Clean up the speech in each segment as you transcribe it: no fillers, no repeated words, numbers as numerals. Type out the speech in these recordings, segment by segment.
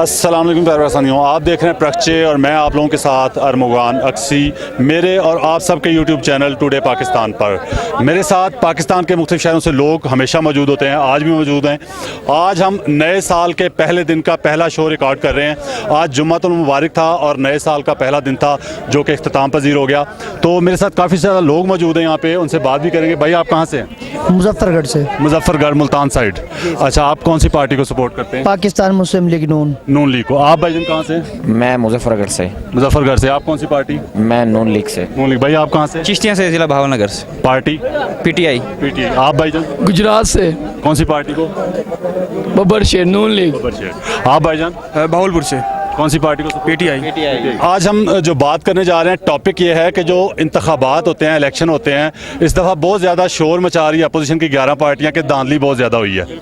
अस्सलाम वालेकुम प्यारे पाकिस्तानियों, आप देख रहे हैं प्रक्षे और मैं आप लोगों के साथ अरमुगान अक्सी मेरे और आप सबके यूट्यूब चैनल टुडे पाकिस्तान पर। मेरे साथ पाकिस्तान के मुख्तलिफ शहरों से लोग हमेशा मौजूद होते हैं, आज भी मौजूद हैं। आज हम नए साल के पहले दिन का पहला शो रिकॉर्ड कर रहे हैं। आज जुम्मतुल मुबारक था और नए साल का पहला दिन था जो कि इख्तिताम पजीर हो गया। तो मेरे साथ काफ़ी ज़्यादा लोग मौजूद हैं यहाँ पे, उनसे बात भी करेंगे। भाई आप कहाँ से हैं? मुजफ्फरगढ़ से। मुजफ्फरगढ़ मुल्तान साइड। अच्छा, आप कौन सी पार्टी को सपोर्ट करते हैं? पाकिस्तान मुस्लिम लीग नून लीग को। आप भाईजान कहाँ से? मैं मुजफ्फरगढ़ से। मुजफ्फरगढ़ से। आप कौन सी पार्टी? मैं नून लीग से। नून लीग। भाई आप कहाँ से? चिश्तियाँ से, जिला भावनगर से। पार्टी? पीटीआई। पीटीआई। आप भाईजान? गुजरात से। कौन सी पार्टी को? बब्बर शेर नून लीग। बब्बर शेर। आप भाईजान? भावलपुर से। कौन सी पार्टी को? पीटीआई। आज हम जो बात करने जा रहे हैं, टॉपिक ये है कि जो इंतखाबात होते हैं, इलेक्शन होते हैं, इस दफ़ा बहुत ज़्यादा शोर मचा रही है अपोजिशन की 11 पार्टियां कि धांधली बहुत ज़्यादा हुई है।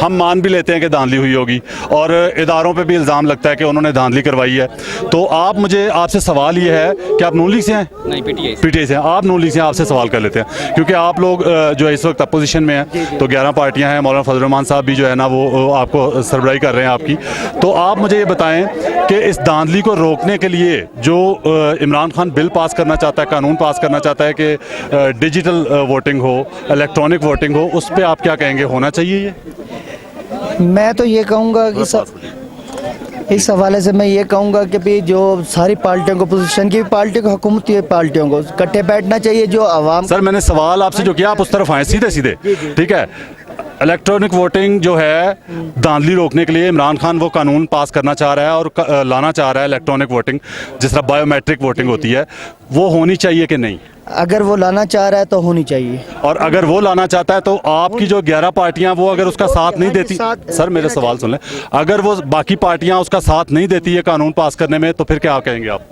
हम मान भी लेते हैं कि धांधली हुई होगी और इदारों पे भी इल्ज़ाम लगता है कि उन्होंने धांधली करवाई है। तो आपसे सवाल ये है कि आप नून लीग से हैं? नहीं, पीटीआई। पीटीआई से हैं। आप नून लीग से हैं, आपसे सवाल कर लेते हैं क्योंकि आप लोग जो है इस वक्त अपोजिशन में हैं, तो 11 पार्टियां हैं। मौलाना फजल रहमान साहब भी जो है ना वो आपको सरबराही कर रहे हैं आपकी। तो आप मुझे ये बताएं कि इस धांधली को रोकने के लिए जो इमरान खान बिल पास करना चाहता है, कानून पास करना चाहता है कि डिजिटल वोटिंग हो, इलेक्ट्रॉनिक वोटिंग हो, उस पर आप क्या कहेंगे? होना चाहिए ये? मैं तो ये कहूँगा कि इस हवाले से मैं ये कहूँगा कि भी जो सारी पार्टियों को, पोजीशन की पार्टी को, हुकूमती पार्टियों को इकट्ठे बैठना चाहिए। जो आवाम। सर मैंने सवाल आपसे जो किया, आप उस तरफ आए सीधे सीधे, ठीक है? इलेक्ट्रॉनिक वोटिंग जो है, धांधली रोकने के लिए इमरान खान वो कानून पास करना चाह रहा है और लाना चाह रहा है इलेक्ट्रॉनिक वोटिंग, जिस तरह बायोमेट्रिक वोटिंग होती है, वो होनी चाहिए कि नहीं? अगर वो लाना चाह रहा है तो होनी चाहिए। और अगर वो लाना चाहता है तो आपकी जो 11 पार्टियां वो अगर उसका साथ नहीं देती, सर मेरे सवाल सुन लें, अगर वो बाकी पार्टियां उसका साथ नहीं देती है कानून पास करने में, तो फिर क्या कहेंगे आप?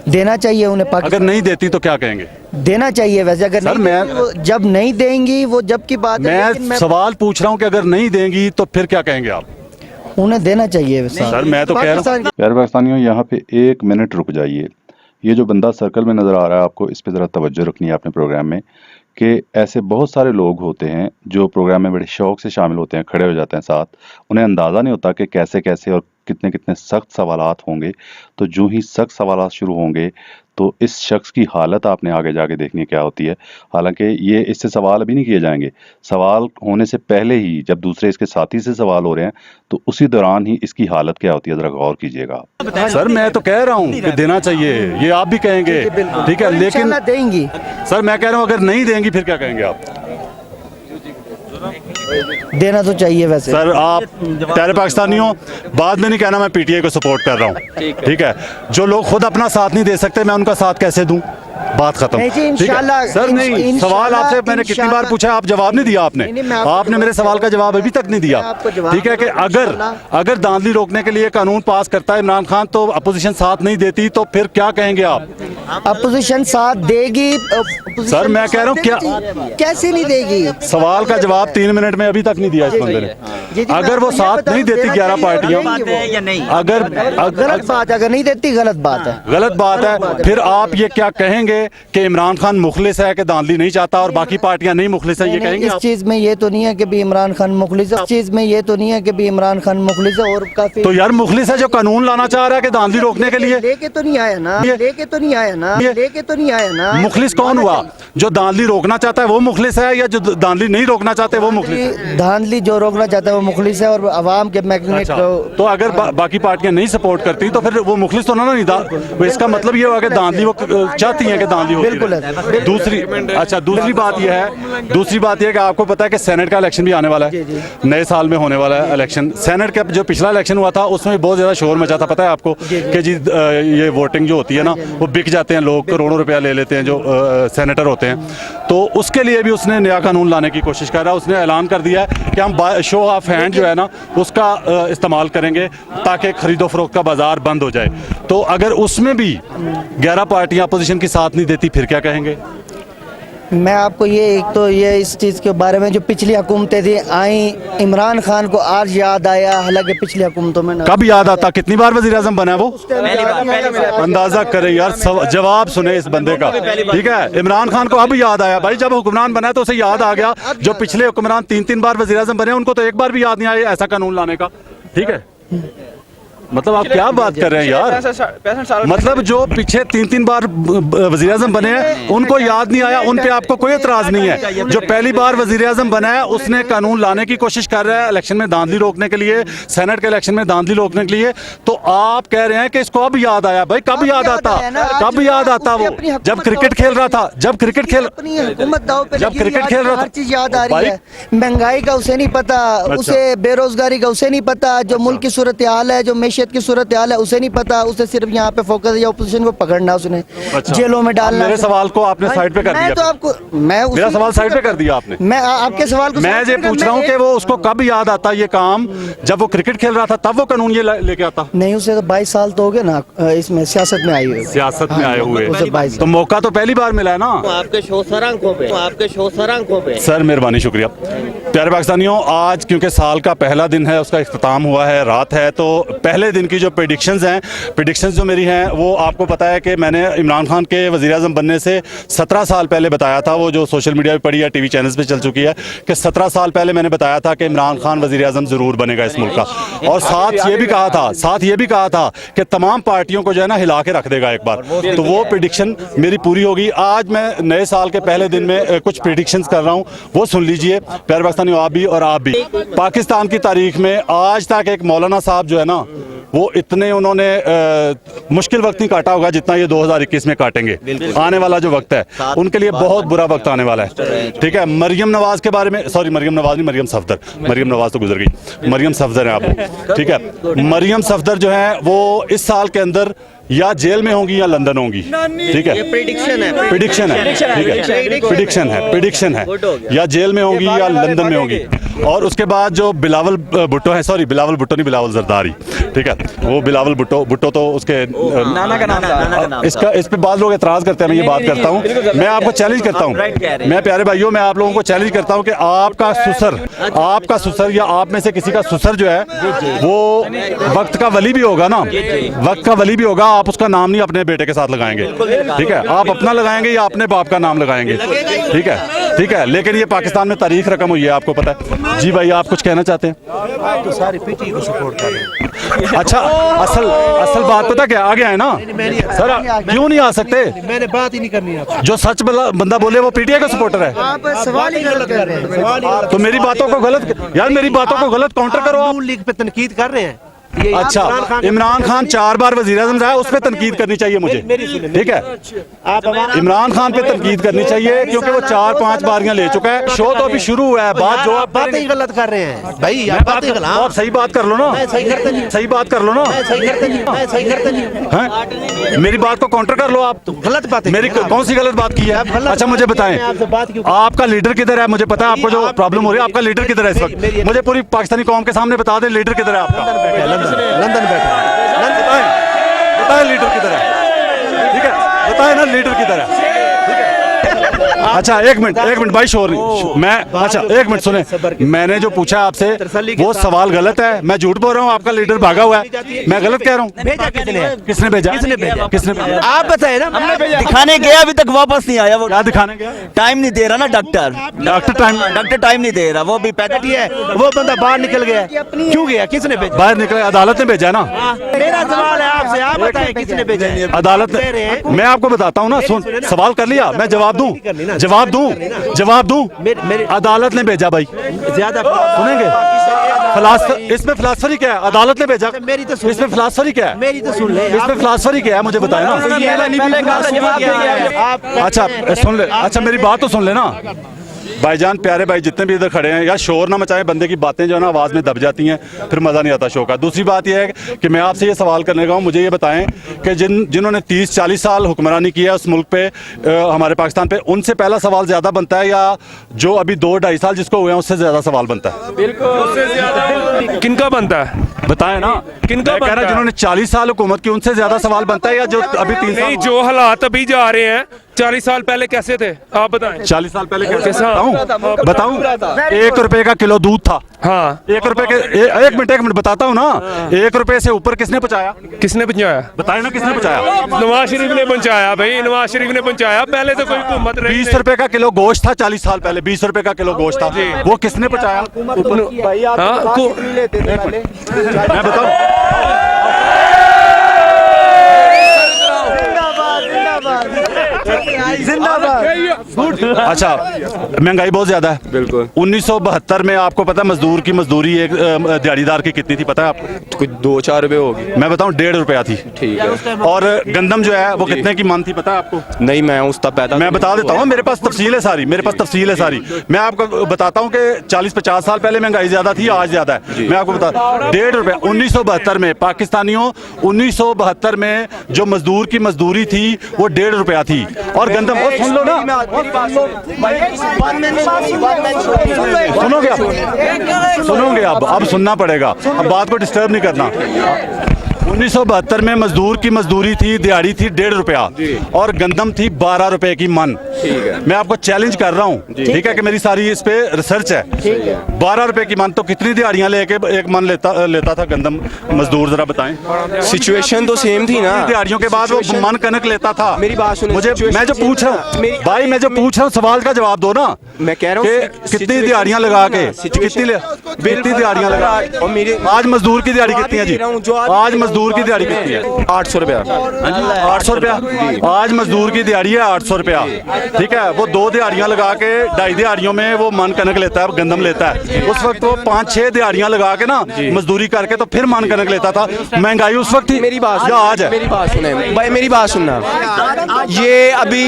देना चाहिए उन्हें। अगर नहीं देती तो क्या कहेंगे? देना चाहिए वैसे। अगर सर नहीं, जब नहीं देंगी वो जब की बात है। मैं सवाल पूछ रहा हूँ कि अगर नहीं देंगी तो फिर क्या कहेंगे आप? उन्हें देना चाहिए सर मैं तो कह रहा हूँ। प्यारे पाकिस्तानियों, यहाँ पे 1 मिनट रुक जाइए। ये जो बंदा सर्कल में नज़र आ रहा है आपको, इस पे ज़रा तवज्जो रखनी है आपने प्रोग्राम में, कि ऐसे बहुत सारे लोग होते हैं जो प्रोग्राम में बड़े शौक से शामिल होते हैं, खड़े हो जाते हैं साथ। उन्हें अंदाज़ा नहीं होता कि कैसे कैसे और कितने कितने सख्त सवालात होंगे। तो जो ही सख्त सवालात शुरू होंगे तो इस शख्स की हालत आपने आगे जाके देखनी है क्या होती है। हालांकि ये इससे सवाल अभी नहीं किए जाएंगे, सवाल होने से पहले ही जब दूसरे इसके साथी से सवाल हो रहे हैं तो उसी दौरान ही इसकी हालत क्या होती है, ज़रा गौर कीजिएगा। सर मैं तो कह रहा हूँ कि देना चाहिए, ये आप भी कहेंगे, ठीक है? लेकिन देंगी। सर मैं कह रहा हूँ अगर नहीं देंगी फिर क्या कहेंगे आप? देना तो चाहिए वैसे। सर आप प्यारे पाकिस्तानियों, बाद में नहीं कहना मैं पीटीआई को सपोर्ट कर रहा हूँ, ठीक है? जो लोग खुद अपना साथ नहीं दे सकते, मैं उनका साथ कैसे दूं? बात खत्म। ठीक है सर। नहीं, सवाल आपसे मैंने कितनी बार पूछा, आप जवाब नहीं दिया आपने मेरे सवाल का जवाब अभी तक नहीं दिया, ठीक है? कि अगर धांधली रोकने के लिए कानून पास करता है इमरान खान तो अपोजिशन साथ नहीं देती, तो फिर क्या कहेंगे आप? अपोजिशन साथ देगी। सर मैं कह रहा हूँ क्या, कैसे नहीं देगी? सवाल का जवाब 3 मिनट में अभी तक नहीं दिया इस बंदे ने। अगर वो साथ नहीं देती 11 पार्टियां, अगर गलत बात है, अगर नहीं देती गलत बात है, गलत बात है, फिर आप ये क्या कहेंगे कि इमरान खान मुखलिस है, कि धांधली नहीं चाहता और बाकी पार्टियां नहीं मुखलिस है, ये कहेंगे? इस चीज में ये तो नहीं है कि भी इमरान खान मुखलिस है। इस चीज में ये तो नहीं है कि भी इमरान खान मुखलिस है। और काफी तो यार मुखलिस है जो कानून लाना चाह रहा है कि धांधली रोकने के लिए। लेके तो नहीं आया ना, लेके तो नहीं आया ना, लेके तो नहीं आया ना। मुखलिस कौन हुआ? जो धांधली रोकना चाहता है वो मुखलिस है, या जो धांधली नहीं रोकना चाहते वो मुखलिस है? धांधली जो रोकना चाहता है वो मुखलिस है और अवाम के मैग्नेट। तो अगर बाकी पार्टियां नहीं सपोर्ट करती तो फिर वो मुखलिस तो ना नहीं। इसका मतलब ये हुआ कि धांधली वो चाहती है कि धांधली होती है। दूसरी बात यह है कि आपको पता है कि सेनेट का इलेक्शन भी आने वाला है, नए साल में होने वाला है इलेक्शन। सेनेट का जो पिछला इलेक्शन हुआ था उसमें बहुत ज्यादा शोर मचा था, पता है आपको? कि जी ये वोटिंग जो होती है ना, वो बिक जाते हैं, लोग करोड़ों रुपया ले लेते हैं जो सेनेटर होते हैं। तो उसके लिए भी उसने नया कानून लाने की कोशिश कर रहा है। उसने ऐलान कर दिया है कि हम शो ऑफ हैंड जो है ना उसका इस्तेमाल करेंगे ताकि खरीदो फरोख्त का बाजार बंद हो जाए। तो अगर उसमें भी 11 पार्टियां अपोजिशन की साथ नहीं देती फिर क्या कहेंगे? मैं आपको ये इस चीज़ के बारे में, जो पिछली हुकूमतें थी आई, इमरान खान को आज याद आया, हालांकि पिछली हुकूमतों में कब याद आता? कितनी बार वज़ीर आज़म बना है वो? अंदाजा करे यार, जवाब सुने इस बंदे का, ठीक है? इमरान खान को अब याद आया भाई, जब हुक्मरान बना तो उसे याद आ गया। जो पिछले हुक्मरान 3-3 बार वज़ीर आज़म बने उनको तो एक बार भी याद नहीं आया ऐसा कानून लाने का, ठीक है? मतलब आप क्या बात कर रहे हैं यार? 65 साल मतलब जो पीछे 3-3 बार वजीर आजम बने हैं उनको याद नहीं आया, उन पे आपको कोई एतराज नहीं है। जो पहली बार वजीर आजम बना है उसने कानून लाने की कोशिश कर रहा है इलेक्शन में धांधली रोकने के लिए, सेनेट के इलेक्शन में धांधली रोकने के लिए, तो आप कह रहे हैं कि इसको अब याद आया। भाई कब याद आता, कब याद आता? वो जब क्रिकेट खेल रहा था, जब क्रिकेट खेल अपनी हुकूमत दाव पे जब लगी, क्रिकेट आज खेल रहा हर था। चीज याद आ रही भाई- है। महंगाई का उसे नहीं पता, उसे बेरोजगारी का उसे नहीं पता, जो मुल्क की सूरत हाल है, जो मैशियत की सूरत हाल है उसे नहीं पता। उसे सिर्फ यहाँ पे फोकस है, ऑपोजिशन को पकड़ना, उसने जेलों में डालना। मेरे सवाल को आपने साइड पे कर मैं तो दिया। आपको मेरा सवाल साइड पे कर दिया आपने। मैं आपके सवाल को मैं साइड ये पे कर- पूछ रहा हूँ कि वो उसको कब याद आता ये काम, जब वो क्रिकेट खेल रहा था तब वो कानून ये लेके आता? नहीं, उसे तो 22 साल तो हो गए ना इसमें, सियासत में आई हुई। सियासत में आए हुए उसे 22 तो मौका तो पहली बार मिला है ना। आपके शोसर आंखों पे सर मेहरबानी, शुक्रिया। प्यारे पाकिस्तानियों, आज क्योंकि साल का पहला दिन है, उसका इख्तिताम हुआ है, रात है, तो पहले दिन की जो प्रेडिक्शंस जो मेरी हैं वो आपको पता है कि मैंने इमरान खान के वज़ीर आज़म बनने से 17 साल पहले बताया था, वो जो सोशल मीडिया पे पड़ी है, टीवी चैनल्स पे चल चुकी है, कि 17 साल पहले मैंने बताया था कि इमरान खान वज़ीर आज़म ज़रूर बनेगा इस मुल्क का। और साथ ये भी कहा था कि तमाम पार्टियों को जो है ना हिला के रख देगा एक बार। तो वो प्रेडिक्शन मेरी पूरी होगी। आज मैं नए साल के पहले दिन में कुछ प्रेडिक्शंस कर रहा हूँ, वो सुन लीजिए प्यारे पाकिस्तानियों, आप भी और आप भी। पाकिस्तान की तारीख में आज तक एक मौलाना साहब जो है ना वो इतने उन्होंने मुश्किल वक्त नहीं काटा होगा जितना ये 2021 में काटेंगे। आने वाला जो वक्त है उनके लिए बहुत बुरा वक्त आने वाला है। ठीक है, मरियम नवाज के बारे में, सॉरी मरियम नवाज नहीं, मरियम सफदर, मरियम नवाज तो गुजर गई, मरियम सफदर है आप। ठीक है, मरियम सफदर जो है वो इस साल के अंदर या जेल में होंगी या लंदन होंगी। ठीक है, प्रेडिक्शन है प्रेडिक्शन है, ठीक है, प्रेडिक्शन है, या जेल में होंगी या लंदन में होंगी। और उसके बाद जो बिलावल भुट्टो है, सॉरी बिलावल भुट्टो नहीं, बिलावल जरदारी, ठीक है, वो बिलावल भुट्टो तो उसके नाना का नाम था। इसका इस पे बाद लोग एतराज करते हैं, मैं ये बात करता हूँ, मैं आपको चैलेंज करता हूँ, मैं प्यारे भाइयों मैं आप लोगों को चैलेंज करता हूँ कि आपका सुसर या आप में से किसी का सुसर जो है वो वक्त का वली भी होगा ना, वक्त का वली भी होगा, आप उसका नाम नहीं अपने बेटे के साथ लगाएंगे। ठीक है, आप अपना लगाएंगे या अपने बाप का नाम लगाएंगे। ठीक है, लेकिन ये पाकिस्तान में तारीख रकम हुई है, आपको पता है। जी भाई, आप कुछ कहना चाहते हैं? तो सारी पीटी को सपोर्ट कर रहे हैं। अच्छा, असल बात पता क्या आगे आए ना सर, क्यों नहीं आ सकते? मैंने बात ही नहीं करनी आपसे। जो सच बंदा बोले वो पीटीआई का सपोर्टर है। आप सवाल ही गलत कर रहे हैं। तो मेरी बातों को गलत, यार मेरी बातों को गलत काउंटर करो आप। नून लीग पे तनकीद कर रहे हैं। अच्छा, इमरान खान 4 बार वजीर आज़म रहा है, उस पर तनकीद करनी चाहिए मुझे। ठीक है, आप इमरान खान पे तनकीद करनी चाहिए क्योंकि वो 4-5 बारियां ले चुका है। शो तो अभी शुरू हुआ है, बात जो आप बातें ही गलत कर रहे हैं भाई। मैं आप बात बातें कर, गलत। आप सही बात कर लो ना, सही करते नहीं। सही बात कर लो ना, सही करते नहीं। मैं सही करते नहीं। हैं? मेरी बात को काउंटर कर लो आप। गलत बातें मेरी कौन सी गलत बात की है? अच्छा मुझे बताएं, आपसे बात क्यों? आपका लीडर किधर है? मुझे पता है आपको जो प्रॉब्लम हो रही है, आपका लीडर किधर है इस वक्त? मुझे पूरी पाकिस्तानी कौम के सामने बता दें लीडर किधर है आपका। लंदन बैठा। बताएं लीडर किधर है? ठीक है, बताएं ना लीडर किधर है? ठीक है, अच्छा एक मिनट भाई, शोर नहीं, मैं अच्छा एक मिनट सुने, मैंने जो पूछा आपसे वो सवाल गलत है, मैं झूठ बोल रहा हूँ, आपका लीडर भागा हुआ है, मैं गलत कह रहा हूँ? भेजा किसने भेजा? आप बताए ना। दिखाने गया अभी तक वापस नहीं आया वो। क्या दिखाने गया? टाइम नहीं दे रहा ना डॉक्टर टाइम नहीं दे रहा, वो भी पैकेट है वो बंदा बाहर निकल गया। क्यों गया? किसने भेजा? बाहर निकले, अदालत ने भेजा ना। मेरा सवाल है आपसे, आप बताएं किसने भेजा है? अदालत ने, मैं आपको बताता हूँ ना, सुन, सवाल कर लिया, मैं जवाब दूं। अदालत ने भेजा भाई, ज्यादा सुनेंगे? इसमें फिलासफरी क्या है? अदालत ने भेजा, मेरी तो सुन, इसमें फिलासफरी क्या है? मेरी तो सुन ले। इसमें फिलासफरी क्या है मुझे बताए ना। अच्छा सुन ले, अच्छा मेरी बात तो सुन लेना भाईजान, प्यारे भाई जितने भी इधर खड़े हैं, या शोर ना मचाएं, बंदे की बातें जो है ना आवाज़ में दब जाती हैं, फिर मज़ा नहीं आता शो का। दूसरी बात यह है कि मैं आपसे ये सवाल करने लगा हूँ, मुझे ये बताएं कि जिन्होंने 30-40 साल हुक्मरानी की है उस मुल्क पे, हमारे पाकिस्तान पे, उनसे पहला सवाल ज़्यादा बनता है या जो अभी 2-2.5 साल जिसको हुए हैं उससे ज़्यादा सवाल बनता है? बिल्कुल। किनका बनता है बताएं ना, किनका मैं कह रहा, जिन्होंने 40 साल हुकूमत की उनसे ज़्यादा सवाल बनता है या जो अभी 3 नहीं, साल? जो हालात अभी जा रहे हैं 40 साल पहले कैसे थे आप बताएं। 40 साल पहले कैसा? बताऊं 1 रुपए का किलो दूध था। हाँ, 1 रुपए के, एक मिनट बताता हूँ ना, 1 रुपए से ऊपर किसने पहुंचाया? किसने पहुंचाया? बताए ना किसने पहुंचाया? नवाज शरीफ ने पहुंचाया भाई, नवाज शरीफ ने पहुंचाया। पहले तो कोई हुकूमत रही 20 रुपए का किलो गोश्त था 40 साल पहले, 20 रुपए का किलो गोश्त था, वो किसने पहुंचाया? हाँ, मैं बताऊं अच्छा, महंगाई बहुत ज्यादा है। बिल्कुल। 1972 में आपको पता है मजदूर की मजदूरी एक दिहाड़ीदार की कितनी थी, पता है आपको? कुछ 2-4 रुपए होगी। मैं बताऊं, 1.5 रुपया थी। ठीक है। और गंदम जो है वो कितने की मन थी, पता है आपको? नहीं, मैं उस तब पैदा मैं बता देता हूँ, मेरे पास तफसील है सारी, मेरे पास तफसील है सारी। मैं आपको बताता हूँ कि 40-50 साल पहले महंगाई ज्यादा थी, आज ज्यादा है। मैं आपको बता, 1.5 रुपया 1972 में पाकिस्तानियों, 1972 में जो मजदूर की मजदूरी थी वो 1.5 रुपया थी। और गंदम, और सुन लो ना, सुनोगे आप, सुनोगे अब सुनना पड़ेगा, अब बात को डिस्टर्ब नहीं करना। 1972 में मजदूर की मजदूरी थी, दिहाड़ी थी 1.5 रुपया और गंदम थी 12 रुपए की मन। मैं आपको चैलेंज कर रहा हूँ, ठीक है, कि मेरी सारी इस पे रिसर्च है। 12 रुपए की मन, तो कितनी दिहाड़ियां लेके एक मन लेता था गंदम मजदूर, जरा बताएं। सिचुएशन तो सेम थी ना। दिहाड़ियों के बाद वो मन कनक लेता था। मेरी बात सुनो, मुझे, मैं जो पूछ रहा हूँ भाई, मैं जो पूछ रहा हूँ सवाल का जवाब दो ना। मैं कह रहा हूँ कितनी दिहाड़ियां लगा के, कितनी दिहाड़ियां लगा, और मेरे आज मजदूर की दिहाड़ी कितनी है जी? आज मजदूर की दिहाड़ी कितनी है? 800 रुपया। 800 रुपया। आज मजदूर की दिहाड़ी है 800 रुपया, ठीक है। वो 2 दिहाड़ियां लगा के, 2.5 दिहाड़ियों में वो मन कनक लेता है, गंदम लेता है। उस वक्त वो 5-6 दिहाड़ियां लगा के ना मजदूरी करके तो फिर मन कनक लेता था। महंगाई उस वक्त थी, मेरी बात या आज है? मेरी बात सुने भाई, मेरी बात सुनना। ये अभी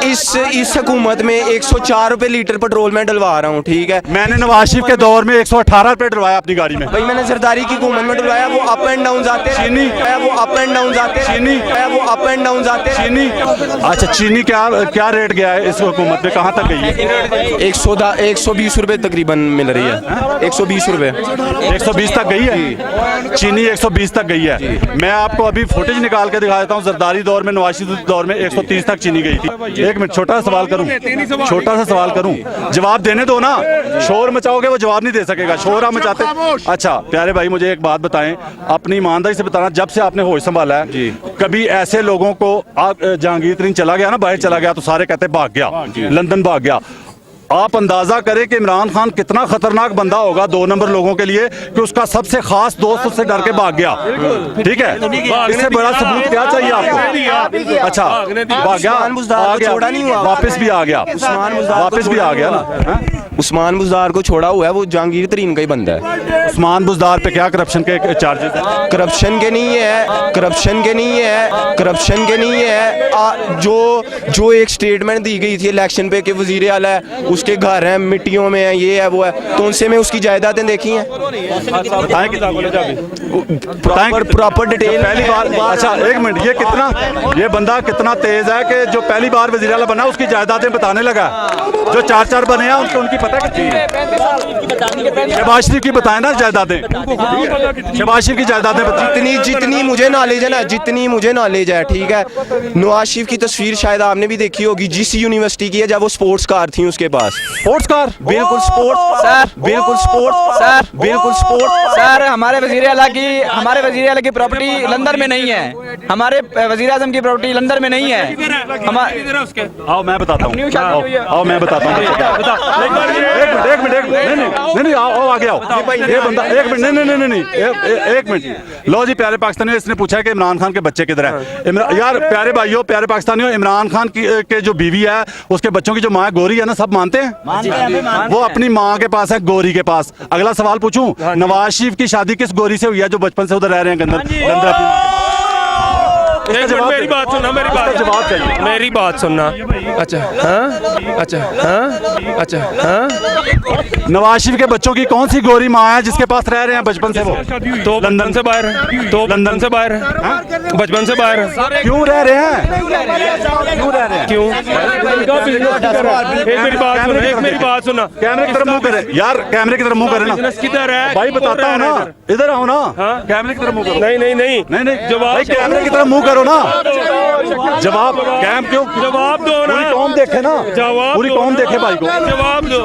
इस हुकूमत में 104 रुपए लीटर पेट्रोल में डलवा रहा हूँ, ठीक है। मैंने नवाज शरीफ के दौर में 118 रुपए डलवाया अपनी गाड़ी में। भाई मैंने जरदारी की हुकूमत में डलवाया, वो अप एंड डाउन जाते हैं। चीनी, वो अप एंड डाउन जाते हैं। चीनी, वो अप एंड डाउन जाते हैं। चीनी, अच्छा चीनी क्या रेट गया है इस हुकूमत में, कहाँ तक गई है? 120 रुपए तकरीबन मिल रही है। 120 रुपए, 120 तक गई है चीनी, 120 तक गई है। मैं आपको अभी फुटेज निकाल के दिखा देता हूँ। जरदारी दौर में, नवाज शरीफ दौर में 130 तक चीनी गई थी। एक मिनट, छोटा सा सवाल करूँ, छोटा सा सवाल करूँ, जवाब देने दो ना। शोर मचाओगे वो जवाब नहीं दे सकेगा, शोर आप मचाते। अच्छा प्यारे भाई, मुझे एक बात बताएं, अपनी ईमानदारी से बताना, जब से आपने होश संभाला है कभी ऐसे लोगों को, आप जहांगीर तरीन चला गया ना, बाहर चला गया तो सारे कहते भाग गया, लंदन भाग गया। आप अंदाजा करें कि इमरान खान कितना खतरनाक बंदा होगा 2 नंबर लोगों के लिए कि उसका सबसे खास दोस्त उससे डर के भाग गया, ठीक है। इससे बड़ा सबूत क्या चाहिए आपको? अच्छा, भाग गया, आ गया, वापस भी आ गया, वापस भी आ गया ना। उस्मान बुज़दार को छोड़ा हुआ है, वो जहांगीर तरीन का ही बंदा है। उस्मान बुज़दार पे क्या करप्शन के चार्जेस हैं? करप्शन के नहीं है, करप्शन के नहीं है, करप्शन के नहीं है। जो एक स्टेटमेंट दी गई थी इलेक्शन पे कि वजीर आला है, उसके घर हैं, मिट्टियों में है, ये है वो है, तो उनसे में उसकी जायदादें देखी हैं। प्रॉपर डिटेल पहली बार। अच्छा एक मिनट, ये बंदा कितना तेज है कि जो पहली बार वजीर आला बना उसकी जायदादें बताने लगा। जो 4 बने हैं उनकी पता कितनी है? शहबाज शरीफ की बताए ना जायदादें, शहबाज शरीफ की जायदादें जितनी मुझे नॉलेज है ना, जितनी मुझे नॉलेज है, ठीक है। नवाज शरीफ की तस्वीर शायद आपने भी देखी होगी, जिस यूनिवर्सिटी की है, जब वो स्पोर्ट्स कार थी उसके पास। Sports car? बिल्कुल स्पोर्ट्स सर, बिल्कुल स्पोर्ट्स सर, बिल्कुल स्पोर्ट्स सर। हमारे वजीर आला की प्रॉपर्टी लंदन में नहीं है, हमारे वजीर आजम की प्रॉपर्टी लंदन में नहीं है। आओ मैं बताता हूँ, आओ मैं बताता हूँ। एक मिनट, नहीं, आओ आगे आओ। ये बंदा, एक मिनट, नहीं, एक मिनट। लो जी प्यारे पाकिस्तानियों, इसने पूछा है कि इमरान खान के बच्चे किधर है। यार प्यारे भाइयों, प्यारे पाकिस्तानियों, इमरान खान के जो बीवी है, उसके बच्चों की जो माँ गोरी है ना, सब मानते हैं। वो अपनी माँ के पास है, गोरी के पास। अगला सवाल पूछूं, नवाज शरीफ की शादी किस गोरी से हुई है जो बचपन से उधर रह रहे हैं गंदर? मेरी बात सुनना, जवाब चाहिए, मेरी बात सुनना। अच्छा हाँ, अच्छा हाँ, अच्छा हाँ। नवाज शरीफ के बच्चों की कौन सी गोरी माँ है जिसके पास रह रहे हैं बचपन से? वो तो लंदन से बाहर है, तो लंदन से बाहर है, बचपन से बाहर है। क्यों रह रहे हैं? क्यों? मेरी बात सुनना। कैमरे की तरफ मुंह करे यार, कैमरे की तरफ मुंह करे ना। किधर है भाई बताता हूँ ना, इधर आओ ना। कैमरे की तरफ मुंह करो। नहीं, जवाब कैमरे की तरफ मुंह करो ना। जवाब कैम क्यों? जवाब दो ना, पूरी कौम देखे ना, पूरी कौम देखे भाई को। जवाब दो,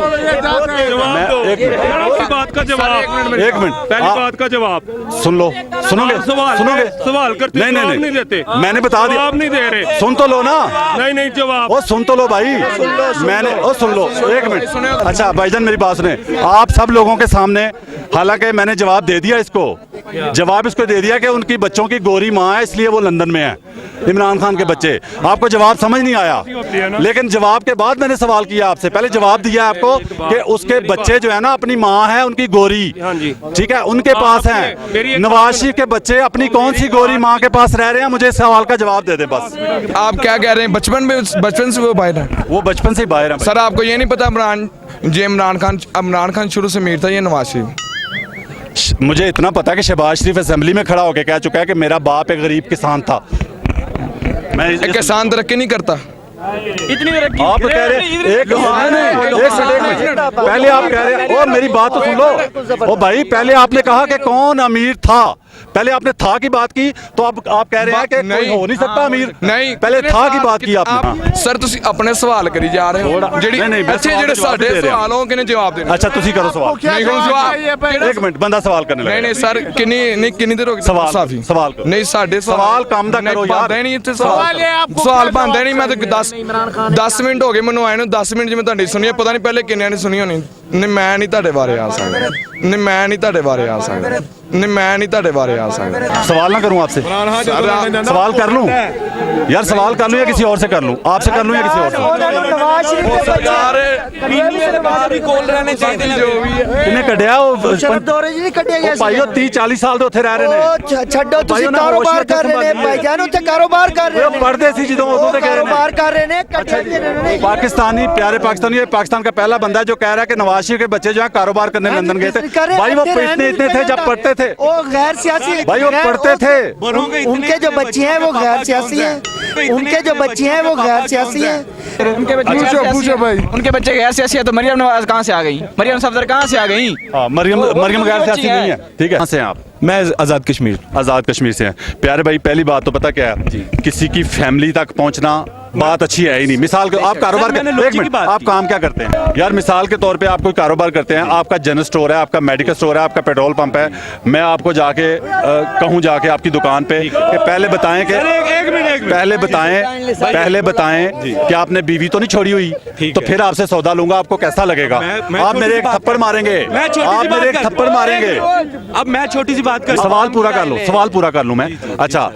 पहली बात का जवाब, एक मिनट, पहली बात का जवाब सुन लो। सुनोगे? सवाल करते नहीं देते, मैंने बता दिया, जवाब नहीं दे रहे। सुन तो लो ना। नहीं जवाब, ओ सुन तो लो भाई, मैंने सुन लो एक मिनट। अच्छा भाईजान मेरी बात सुने, आप सब लोगों के सामने, हालांकि मैंने जवाब दे दिया इसको, जवाब इसको दे दिया कि उनकी बच्चों की गोरी माँ है इसलिए वो लंदन में है, इमरान खान के बच्चे। आपको जवाब समझ नहीं आया, लेकिन जवाब के बाद मैंने सवाल किया आपसे, पहले जवाब दिया आपको कि उसके बच्चे जो है ना अपनी माँ है उनकी गोरी, ठीक है, उनके पास हैं। नवाज शरीफ के बच्चे अपनी कौन सी गोरी माँ के पास रह रहे हैं, मुझे इस सवाल का जवाब दे दे बस। आप क्या कह रहे हैं? बचपन से वो बाहर है? वो बचपन से ही बाहर है सर आपको ये नहीं पता इमरान खान शुरू से अमीर था या नवाज शरीफ? मुझे इतना पता है कि शहबाज शरीफ असेंबली में खड़ा होकर कह चुका है कि मेरा बाप एक गरीब किसान था। मैं एक किसान तरक्की नहीं करता। इतनी तरक्की आप कह रहे हैं एक मिनट पहले आप कह रहे हैं, ओ मेरी बात तो सुन लो। ओ भाई पहले आपने कहा कि कौन अमीर था, पहले आपने था की बात की, तो आप कह रहे हैं कि कोई हो नहीं सकता अमीर। नहीं, पहले था की बात की आपने। सर ਤੁਸੀਂ ਆਪਣੇ ਸਵਾਲ ਕਰੀ ਜਾ ਰਹੇ ਹੋ ਜਿਹੜੇ ਸਾਡੇ ਸਵਾਲਾਂ ਕਿਨੇ ਜਵਾਬ ਦੇਣਾ। अच्छा ਤੁਸੀਂ करो सवाल। नहीं करो जवाब। एक मिनट बंदा सवाल करने लगा। नहीं सर किन्नी देर हो गई सवाल साफी सवाल करो। नहीं ਸਾਡੇ सवाल काम दा करो यार। नहीं ਇੱਥੇ सवाल ਬੰਦਾ ਨਹੀਂ। ਮੈਂ ਤਾਂ 10 ਮਿੰਟ ਹੋ ਗਏ ਮੈਨੂੰ ਆਏ ਨੂੰ, 10 ਮਿੰਟ ਜਿਵੇਂ ਤੁਹਾਡੀ ਸੁਣੀ ਪਤਾ ਨਹੀਂ ਪਹਿਲੇ ਕਿੰਨਿਆਂ ਨੇ ਸੁਣੀ ਹੋਣੀ। ਨਹੀਂ ਮੈਂ ਨਹੀਂ ਤੁਹਾਡੇ ਬਾਰੇ ਆ ਸਕਦਾ, ਨਹੀਂ ਮੈਂ ਨਹੀਂ ਤੁਹਾਡੇ ਬਾਰੇ ਆ ਸਕਦਾ, नहीं मैं नहीं ਤੁਹਾਡੇ बारे आ सकता। सवाल ना करूं आपसे, सवाल कर लूं यार, सवाल कर लूं या किसी और से कर लूं, आपसे कर लूं या किसी और से? किन्ने कढ़िया भाईओ 30-40 साल तो उत्थे रह रहे ने। ਛੱਡੋ ਤੁਸੀਂ ਕਾਰੋਬਾਰ ਕਰ ਰਹੇ ਨੇ ਭਾਈਜਾਨ, ਉੱਥੇ ਕਾਰੋਬਾਰ ਕਰ ਰਹੇ ਨੇ। पढ़ते सी ਜਦੋਂ ਉਦੋਂ ਤੇ कारोबार कर रहे ने। पाकिस्तानी प्यारे पाकिस्तानी, ये पाकिस्तान का पहला बंदा है जो कह रहा है कि नवाज शरीफ के बच्चे जो है कारोबार करने लंदन गए थे। भाई वो इतने थे जब पढ़ते थे, वो गैर सियासी भाई वो पढ़ते थे। उनके जो बच्चे हैं वो गैर सियासी हैं, उनके जो बच्चे हैं वो गैर सियासी हैं। उनके बच्चे पूछो भाई, उनके बच्चे गैर सियासी है तो मरियम नवाज कहाँ से आ गई? मरियम सफदर कहाँ से आ गई? मरियम गैर सियासी नहीं है, ठीक है। कहाँ से हैं आप? मैं आज़ाद कश्मीर। आज़ाद कश्मीर से हैं। प्यारे भाई पहली बात तो पता क्या है, किसी की फैमिली तक पहुंचना बात अच्छी है ही नहीं। मिसाल के आप कारोबार एक मिनट, आप काम क्या करते हैं यार? मिसाल के तौर पे आप कोई कारोबार करते हैं, आपका जनरल स्टोर है, आपका मेडिकल स्टोर है, आपका पेट्रोल पंप है। मैं आपको जाके कहूँ जाके आपकी दुकान पे कि पहले बताएं कि आपने बीवी तो नहीं छोड़ी हुई, तो फिर आपसे सौदा लूंगा, आपको कैसा लगेगा? आप मेरे एक थप्पड़ मारेंगे, आप मेरे एक थप्पड़ मारेंगे। अब मैं छोटी सी बात कर, सवाल पूरा कर लो, सवाल पूरा कर लूं मैं। अच्छा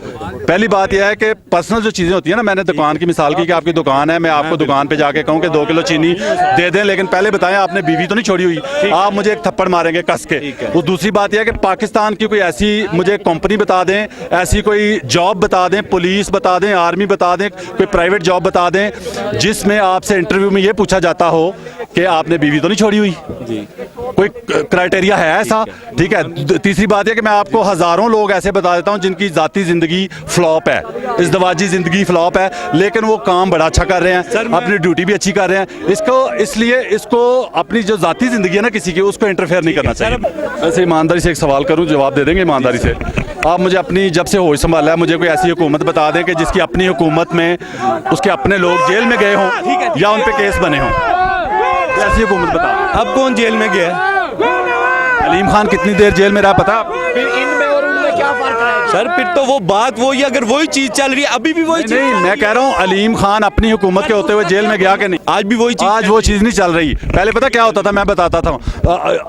पहली बात यह है कि पर्सनल जो चीजें होती है ना, मैंने दुकान की मिसाल की कि आपकी दुकान है, मैं आपको दुकान पे जाके कहूं कि 2 किलो चीनी दे दें, लेकिन पहले बताएं आपने बीवी तो नहीं छोड़ी हुई, आप मुझे एक थप्पड़ मारेंगे कस के। वो दूसरी बात यह है कि पाकिस्तान की कोई ऐसी मुझे कंपनी बता दें, ऐसी कोई जॉब बता दें, पुलिस बता दें, आर्मी बता दें, कोई प्राइवेट जॉब बता दें जिसमें आपसे इंटरव्यू में ये पूछा जाता हो कि आपने बीवी तो नहीं छोड़ी हुई। कोई क्राइटेरिया है ऐसा? ठीक है। तीसरी बात है कि मैं आपको हजारों लोग ऐसे बता देता हूं जिनकी जाती जिंदगी फ्लॉप है, इज़्दिवाजी जिंदगी फ्लॉप है, लेकिन वो काम बड़ा अच्छा कर रहे हैं, अपनी ड्यूटी भी अच्छी कर रहे हैं। इसलिए इसको अपनी जो जाती जिंदगी है ना किसी की, उसको इंटरफेयर नहीं करना चाहिए। ऐसे ईमानदारी से एक सवाल करूं, जवाब दे देंगे ईमानदारी से? आप मुझे अपनी जब से होश संभाला है, मुझे कोई ऐसी हुकूमत बता दें कि जिसकी अपनी हुकूमत में उसके अपने लोग जेल में गए हों या उन पे केस बने हों, ऐसी हुकूमत बता। अब कौन जेल में गया? अलीम खान कितनी देर जेल में रहा पता? सर फिर तो वो बात वही, अगर वही चीज चल रही है अभी भी वही चीज। नहीं, मैं कह रहा हूँ अलीम खान अपनी हुकूमत के होते हुए जेल में गया कि नहीं? आज भी वही चीज, आज वो चीज नहीं चल रही। पहले पता क्या होता था, मैं बताता था।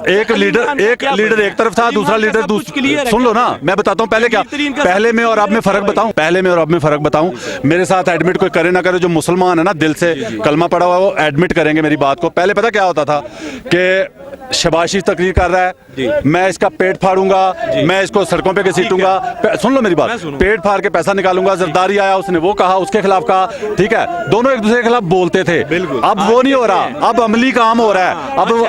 एक लीडर एक तरफ था, दूसरा लीडर दूसरी। सुन लो ना, मैं बताता हूँ पहले क्या, पहले में और अब में फर्क बताऊं, पहले में और अब में फर्क बताऊं। मेरे साथ एडमिट कोई करे ना करे, जो मुसलमान है ना दिल से कलमा पड़ा हुआ, वो एडमिट करेंगे मेरी बात को। पहले पता क्या होता था कि शहबाज शरीफ तकरीर कर रहा है, मैं इसका पेट फाड़ूंगा, मैं इसको सड़कों पे घसीटूंगा। सुन लो मेरी बात, पेट फाड़ के पैसा निकालूंगा। जरदारी आया, उसने वो कहा, उसके खिलाफ कहा, ठीक है, दोनों एक दूसरे के खिलाफ बोलते थे। अब वो नहीं हो रहा, अब अमली काम हो रहा है,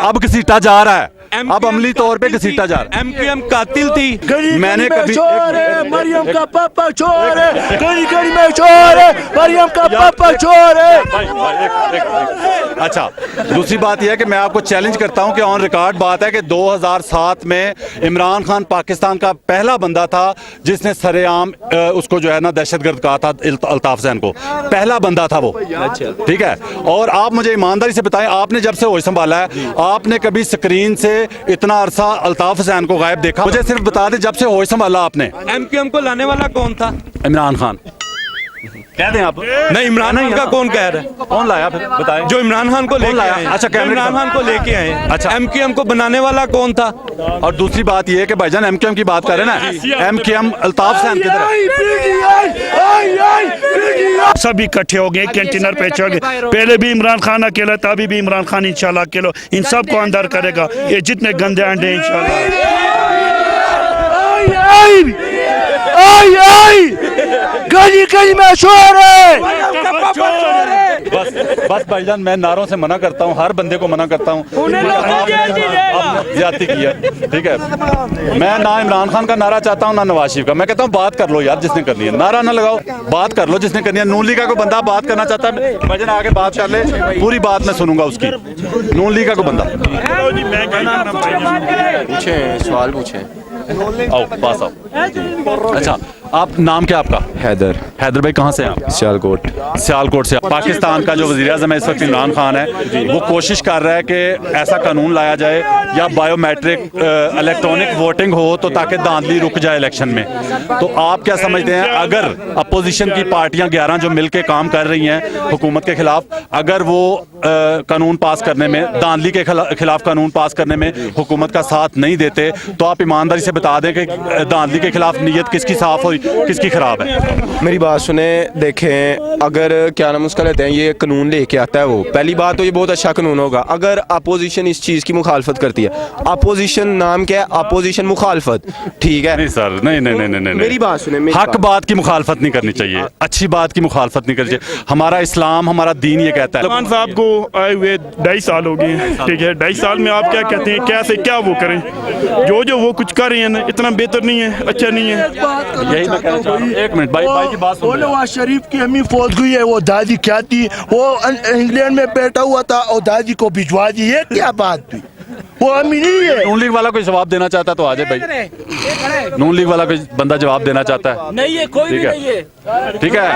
अब घसीटा जा रहा है, अब अमली तौर पे घसीटा जा रहा है। MQM कातिल थी, मैंने कभी मरियम का पापा चोर है, गली में चोर है, मरियम का पापा चोर है। अच्छा दूसरी बात यह है कि मैं आपको चैलेंज करता हूं कि ऑन रिकॉर्ड बात है कि 2007 में इमरान खान पाकिस्तान का पहला बंदा था जिसने सरेआम उसको जो है ना दहशतगर्द कहा था, अल्ताफ जैन को, पहला बंदा था वो, ठीक है। और आप मुझे ईमानदारी से बताएं, आपने जब से होश संभाला है, आपने कभी स्क्रीन से इतना अरसा अल्ताफ हुसैन को गायब देखा? मुझे सिर्फ बता दें, जब से होश संभाला आपने। MQM को लाने वाला कौन था? इमरान खान। कह दें आप। नहीं, इमरान खान का कौन कह रहा है? कौन लाया फिर बताएं। जो इमरान खान को लेके लाया? आए। अच्छा, कैमरे इमरान के खान को लेके आए। अच्छा। एमक्यूएम को बनाने वाला कौन था? और दूसरी बात ये है कि भाईजान एमकेएम की बात कर रहे हैं ना, एमकेएम अल्ताफ सैन किधर है? सब इकट्ठे हो गए कंटेनर पे चढ़ गए। पहले भी इमरान खान अकेला था, अभी भी इमरान खान इंशाल्लाह अकेला इन सबको अंदर करेगा। ये जितने गंदे अंडे इंशाल्लाह। गली गली में शोर है। बस बस भाईजान, मैं नारों से मना करता हूँ, हर बंदे को मना करता हूँ। आपने ज्यादती की है, ठीक है। मैं ना इमरान खान का नारा चाहता हूँ ना नवाज शरीफ का। मैं कहता हूँ बात कर लो यार, जिसने करनी है। नारा ना लगाओ, बात कर लो जिसने करनी है। नून लीग का कोई बंदा बात करना चाहता है, भाईजान आगे बात कर ले, पूरी बात मैं सुनूंगा उसकी। नून लीग का कोई बंदा पूछे सवाल पूछे। आओ पास आओ। अच्छा, आप नाम क्या आपका? हैदर। हैदर भाई कहाँ से हैं आप? सियालकोट। सियालकोट से। पाकिस्तान का जो वज़ीर आज़म है इस वक्त इमरान खान है, वो कोशिश कर रहा है कि ऐसा कानून लाया जाए या बायोमेट्रिक इलेक्ट्रॉनिक वोटिंग हो, तो ताकि धांधली रुक जाए इलेक्शन में। तो आप क्या समझते हैं, अगर अपोजिशन की पार्टियां 11 जो मिलके काम कर रही हैं हुकूमत के खिलाफ, अगर वो कानून पास करने में, धांधली के खिलाफ कानून पास करने में हुकूमत का साथ नहीं देते, तो आप ईमानदारी से बता दें कि धांधली के खिलाफ नीयत किसकी साफ और किसकी खराब है? मेरी बात सुने, देखें, अगर क्या नाम उसका लेते हैं, ये कानून लेके आता है वो, पहली बात तो ये बहुत अच्छा कानून होगा। अगर अपोजिशन इस चीज़ की मुखालफत करती है, अपोजिशन नाम क्या है? अपोजिशन मुखालफत, ठीक है? नहीं सर, नहीं नहीं नहीं नहीं, मेरी बात सुने, हक बात की मुखालफत नहीं करनी चाहिए, अच्छी बात की मुखालफत नहीं करनी चाहिए। हमारा इस्लाम, हमारा दीन ये कहता है। सलमान साहब को आए हुए 2.5 साल हो गए, ठीक है। 2.5 साल में आप क्या कहते हैं, कैसे क्या वो करें? जो वो कुछ कर रहे हैं ना, इतना बेहतर नहीं है, अच्छा नहीं है। यही मैं कहना चाह रहा हूँ। एक मिनट भाई की बात सुन। नवाज शरीफ की अम्मी फौत गई है, वो दादी क्या थी, वो इंग्लैंड में बैठा हुआ था और दादी को भिजवा दी। ये क्या बात थी? वो अम्मी नहीं है। नून लीग वाला कोई जवाब देना चाहता है तो आ जाए भाई। नून लीग वाला कोई बंदा जवाब देना चाहता है? नहीं है, कोई भी नहीं है, ठीक है।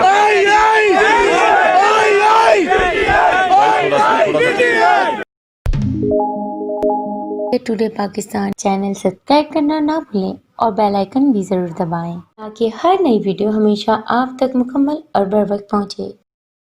टुडे पाकिस्तान चैनल सब्सक्राइब करना ना भूलें और बेल आइकन भी जरूर दबाएं ताकि हर नई वीडियो हमेशा आप तक मुकम्मल और बर वक्त पहुंचे।